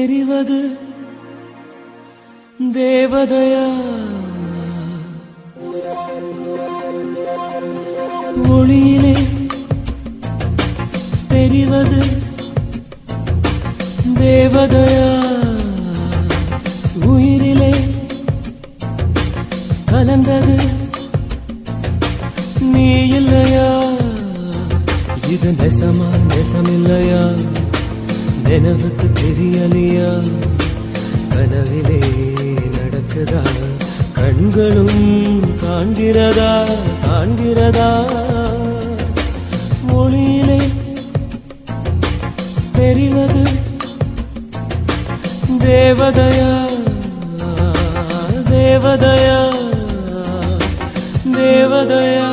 தெரிவது தேவதையா ஒளியிலே தெரிவது தேவதையா உயிரிலே கலந்தது நீ இல்லையா இது நெசமா நெசமில்லையா நினைவுக்கு தெரியலையா கனவிலே நடக்குதா கண்களும் காண்கிறதா காண்கிறதா ஒளியிலே தெரிவது தேவதையா தேவதையா தேவதையா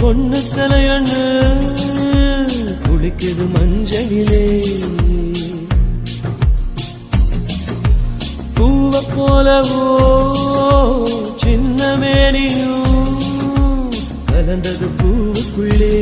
பொண்ணு சிலையண்ணு குளிக்குது மஞ்சளிலே பூவ போலவோ சின்ன மேனியும் கலந்தது பூவுக்குள்ளே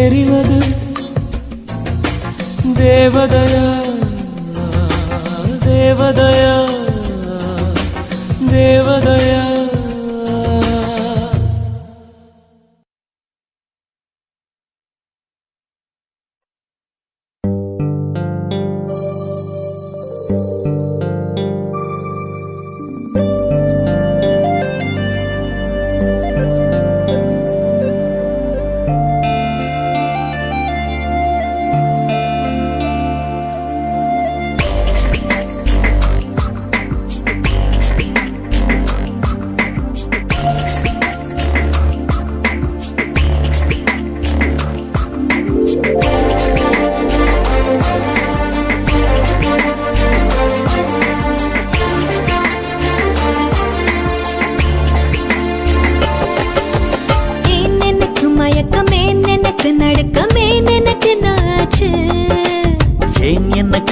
தெரிவது தேவதையா தேவதையா தேவதையா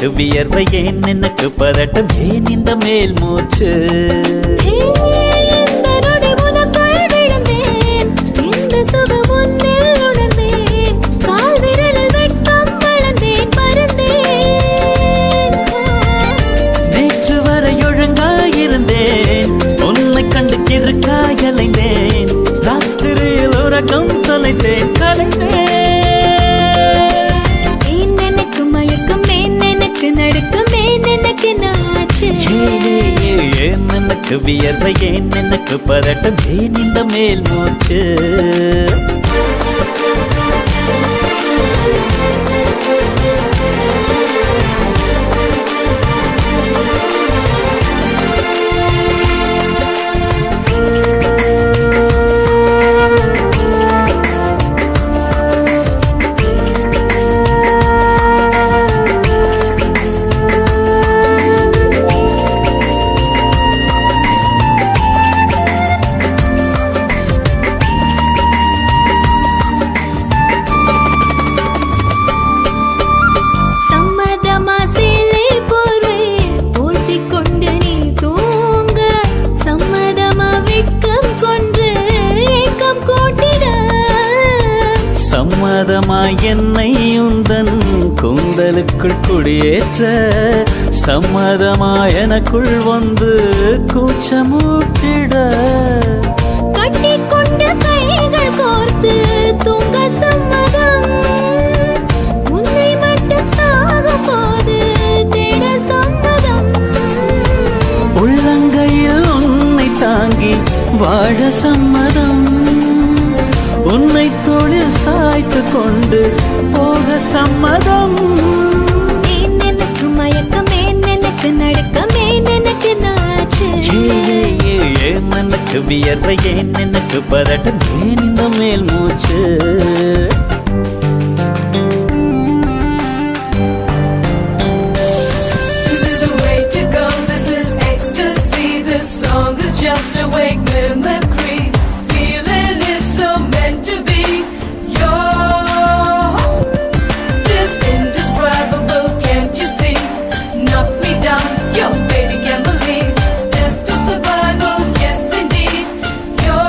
எனக்கு வியர்வை ஏன் எனக்கு பதட்டம் ஏன் இந்த மேல் மூச்சு நேற்று வரை ஒழுங்காயிருந்தேன் உன்னை கண்டு கிறுக்காயலைந்தேன் ராத்திரியில் உறக்கம் தொலைத்தேன் கலைந்தேன் ஏன் எனக்கு வியர்வை ஏன் எனக்கு பதட்டம் ஏன் இந்த மேல் மூச்சு சம்மதமாய் என்னை உந்தன் கூந்தலுக்குள் குடியேற்ற சம்மதமாய் எனக்குள் வந்து கூச்சமூட்டிட கட்டிக்கொண்ட கைகள் கோர்த்து தூங்க சம்மதம் உன்னை மட்டும் சாகும் போது தேட சம்மதம் உள்ளங்கையில் உன்னை தாங்கி வாழ சம்மதம் உன்னை தோளில் சாய்த்து கொண்டு போக சம்மதம் ஏன் எனக்கு மயக்கம் ஏன் எனக்கு நடுக்கம் ஏன் எனக்கு நாச்சு ஏன் எனக்கு வியர்வை ஏன் எனக்கு பதட்டம் ஏன் இந்த மேல் மூச்சு This is the way to go, this is ecstasy. This song is just a wake mimicry. Feeling is so meant to be. You're just indescribable, can't you see? Knocks me down, your baby can't believe. Test of survival, yes indeed. You're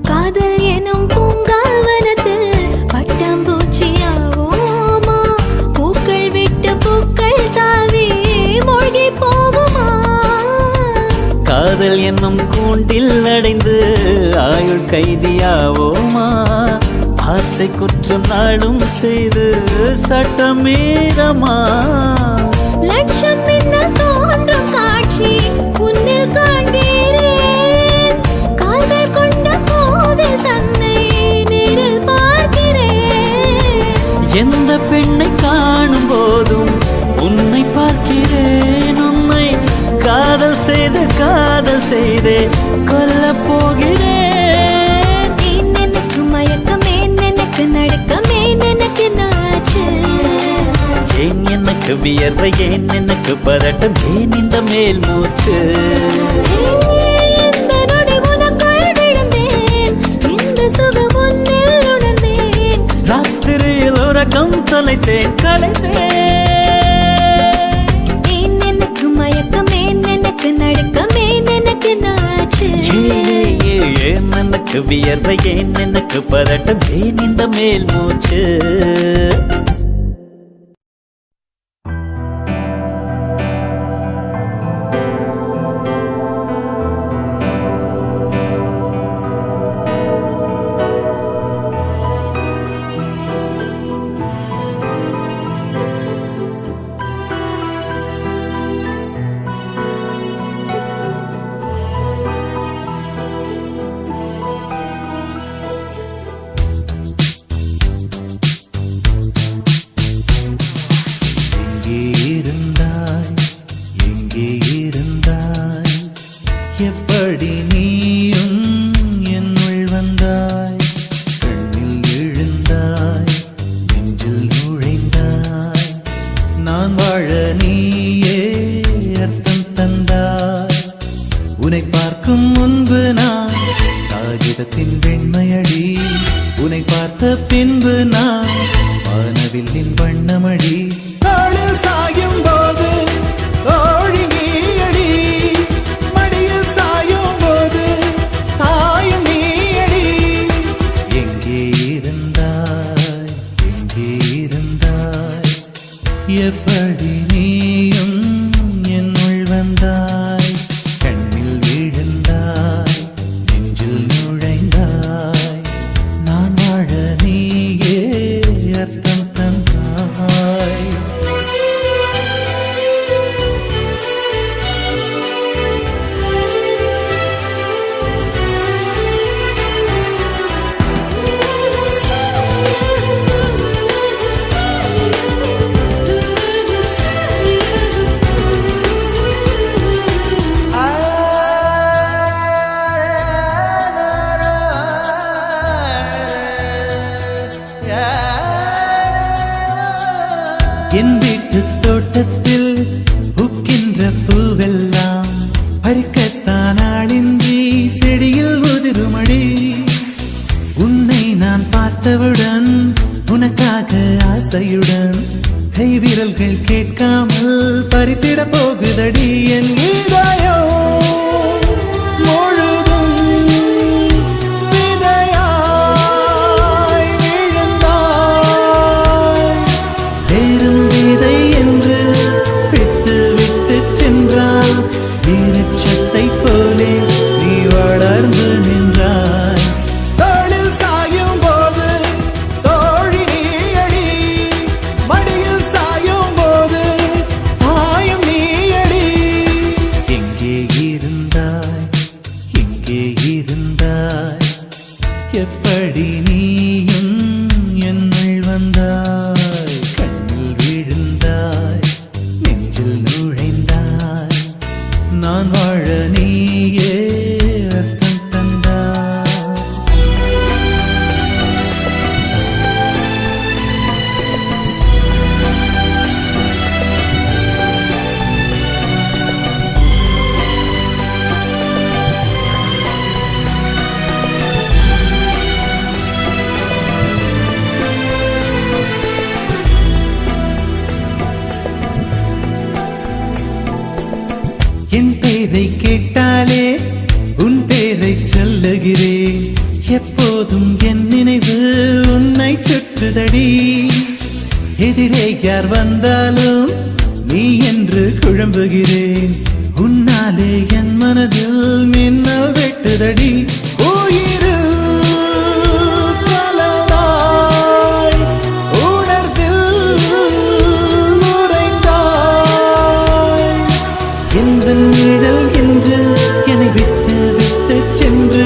காதல் எனும் பூங்காவனத்தில் பட்டாம்பூச்சியாவோமா பூக்கள் விட்டு பூக்கள் தாவி மூழ்கி போகுமா காதல் என்னும் கூண்டில் அடைந்து ஆயுள் கைதியாவோமா ஆசை குற்றம் நாளும் செய்து சட்டமீறமா லட்சம் மின்னல் தோன்றும் காட்சி உன்னில் காண்கிறேன் கால்கள் கொண்ட கோவில் தன்னை நேரில் பார்க்கிறேன் எந்த பெண்ணை காணும் போதும் உன்னை பார்க்கிறேன் உன்னை காதல் செய்தே கொல்லப் போகிறேன் ஏன் எனக்கு மயக்கம் ஏன் எனக்கு நடுக்கம் ஏன் எனக்கு நாச்சு ஏன் எனக்கு வியர்வை ஏன் எனக்கு பதட்டம் ஏன் இந்த மேல் மூச்சு இந்த நொடி உனக்குள் விழுந்தேன் இந்த சுகம் உன்னில் உணர்ந்தேன் ராத்திரியில் உறக்கம் தொலைத்தேன் கலைந்தேன் ஏன் எனக்கு மயக்கம் ஏன் எனக்கு நடுக்கம் ஏன் எனக்கு நாச்சு ஏன் எனக்கு வியர்வை ஏன் எனக்கு பதட்டம் ஏன் இந்த மேல் மூச்சு எப்படி நீயும் என்னுள் வந்தாய் கண்ணில் எழுந்தாய் உன்னை பார்க்கும் முன்பு நான் காகிதத்தின் வெண்மையடி, உன்னை பார்த்த பின்பு நான் வானவில்லின் வண்ணமடி. தோளில் சாயும் போது தோழி நீயடி, மடியில் சாயும் போது தாயும் நீயடி. எங்கே இருந்தாய், எங்கே இருந்தாய், எப்படி நீயும் என்னுள் வந்தாய். கண்ணில் விழுந்தாய், நெஞ்சில் நுழைந்தாய், நான் வாழ நீயே அர்த்தம் தந்தாய். என் வீட்டு தோட்டத்தில் பூக்கின்ற பூவெல்லாம் பறிக்கத்தான் ஆளின்றி செடியில் உதிருமடி. உன்னை நான் பார்த்தவுடன் உனக்காக ஆசையுடன் கைவிரல்கள் கேட்காமல் பறித்திட போகுதடி. என் இதயம் முழுதும் விதையாய் விழுந்தாய். வேறும் விதை என்று விட்டு விட்டு சென்றால் வீரட்சத்தை போலே நீ வளர்ந்து நின்றாய். தோளில் சாயும் போது தோழி நீயடி, மடியில் சாயும் போது தாயும் நீயடி. எங்கே இருந்தாய், எங்கே இருந்தாய், எப்படி நீயும் என்னுள் வந்தாய். கண்ணில் விழுந்தாய், நெஞ்சில் நுழைந்தாய், நான் வாழ நீயே அர்த்தம் தந்தாய். என் பேரை கேட்டாலே உன் பேரை சொல்லுகிறேன். எப்போதும் என் நினைவு உன்னை சுற்றுதடி. எதிரே யார் வந்தாலும் நீ என்று குழம்புகிறேன். உன்னாலே என் மனதில் மின்னல் வெட்டுதடி. உயிரில் கலந்தாய், உணர்வில் நுரைந்தாய். எந்த நிழல் என்று என்னை விட்டு விட்டு சென்று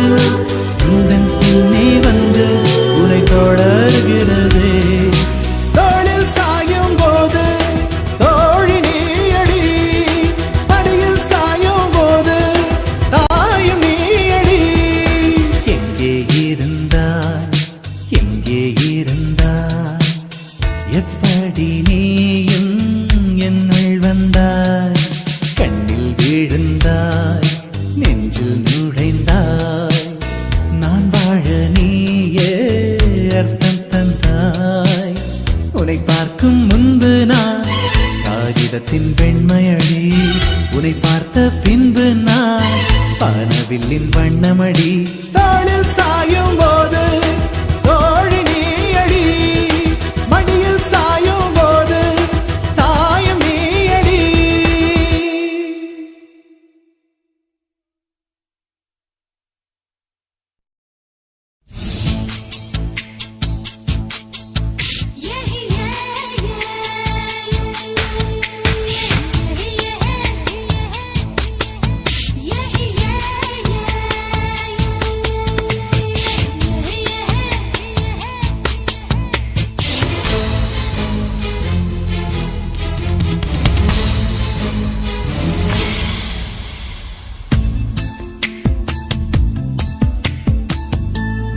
உந்தன் பின்னே வந்து உன்னை தொடர்கிறதே. தோளில் சாயும் போது தோழி நீயடி, மடியில் சாயும் போது தாயும் நீயடி. எங்கே இருந்தாய், எங்கே இருந்தாய், எப்படி நீயும் என்னுள் வந்தாய். கண்ணில் விழுந்தாய், நெஞ்சில் நுழைந்தாய், நான் வாழ நீயே அர்த்தம் தந்தாய். உன்னை பார்க்கும் முன்பு நான் காகிதத்தின் வெண்மையடி, உன்னை பார்த்த பின்பு நான் வானவில்லின் வண்ணமடி. தோளில் சாயும் போது தோழி நீயடி, மடியில் சாயும் போது தாயும் நீயடி.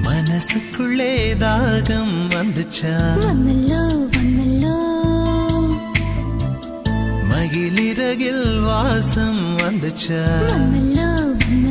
மனசுக்குள்ளே தாகம் வந்துச்சா, வந்தல்லோ வந்தல்லோ. மகிழிறகில் வாசம் வந்துச்சா, வந்தல்லோ வந்தல்லோ.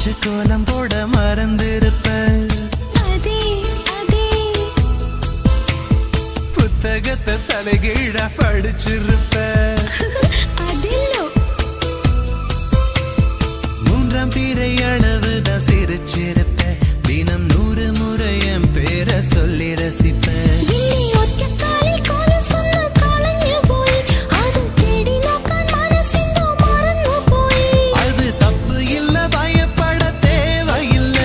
வச்சு கோலம் போட மறந்திருப்ப அதே அதே புத்தகத்தை தலைகீழா படிச்சிருப்ப அதில்லோ மூன்றாம் பிறை அளவுதான் சிரிச்சிருப்ப தினம் 100 முறை என் பேரை சொல்லி ரசிப்ப விண்ணி ஒற்ற காலில் கோல சொன்ன காலஞ்சு போய் அது தேடி நோக்கான் மனசிந்தோ மறந்து போய் அது தப்பு இல்ல பயப்பட தேவையில்ல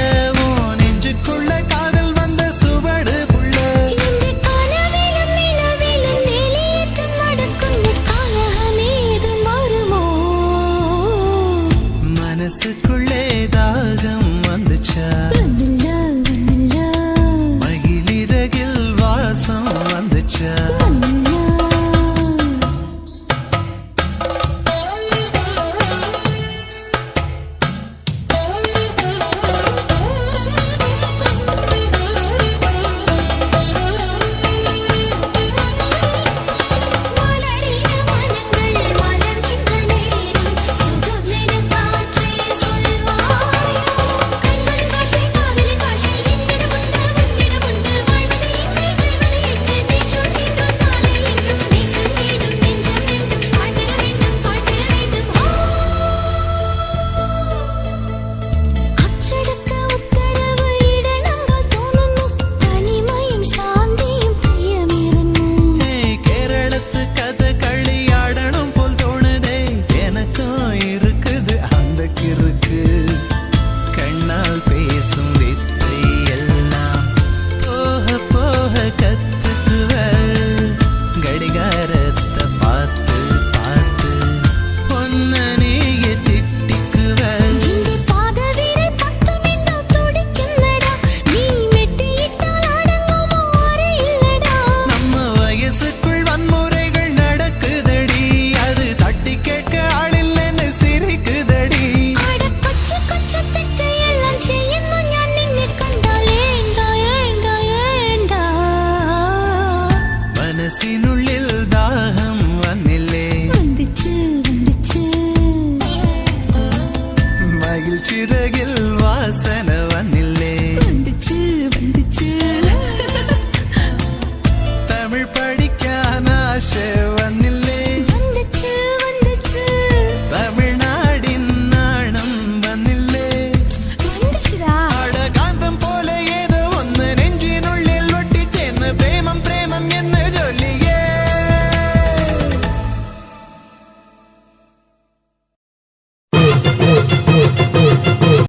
உன் நெஞ்சுக்குள்ள காதல் வந்த சுவடு புள்ள இந்த கனவிலும் நிலவிலும் வெளியேற்றம் நடக்கும் காலமே இது மாறுமோ மனசுக்குள்ளே தாகம் வந்துச்சா வந்துல்ல வந்துல்ல மகிழிறகில் வாசம் வந்துச்சா மலரின மனங்கள் மலர்கின்ற நேரம் சுகமென காற்றே சொல்வாயோ கண்களின் பாஷை காதலின் பாஷை என்னிடம் உண்டு வாழ்வது எங்கே வெல்வது எங்கே நேற்றும் இன்றும் நாளை என்றும் நேசம் வேண்டும் நெஞ்சம் வேண்டும் பாட்டிட வேண்டும் அச்சடக்க உத்தரவு இடனங்கள் தோணுന്നു தனிமையும் சாந்தியும் பிரியமிருந்தும் கேரளத்து கதை களியாடணும் போல் தோணுதே எனக்கும் இருக்குது அந்த கிறுக்கு கண்ணால் பேசும் வித்தை எல்லாம் போக போக கத்துக்குவ கடிகாரத்தை பார்த்து பார்த்து பொன்ன நீயே திட்டிக்குவ இந்த பாதவீரை பத்தும் இன்னும் துடிக்குன்னடா நீ மெட்டியிட்டால் அடங்குமோ அறையில்லடா நம்ம வயசுக்குள் வன்முறைகள் நடக்குதடி அது தட்டி கேட்க ஆளில்லைன்னு சிரிக்குதடி அட கொச்சு கொச்சு തെറ്റ് എല്ലാം ചെയ്യുന്നു ഞാൻ നിന്നെ കണ്ടാൽ ഏണ്ടാ ഏണ്ടാ ഏണ്ടാ മനസ്സിനുള്ളിൽ ദാഹം വന്നില്ലേ വന്നിച്ച് വന്നിച്ച് മയിൽ ചിറകിൽ വാസന വന്നില്ലേ വന്നിച്ച് വന്നിച്ച് തമിഴ് പഠിക്കാൻ ആശ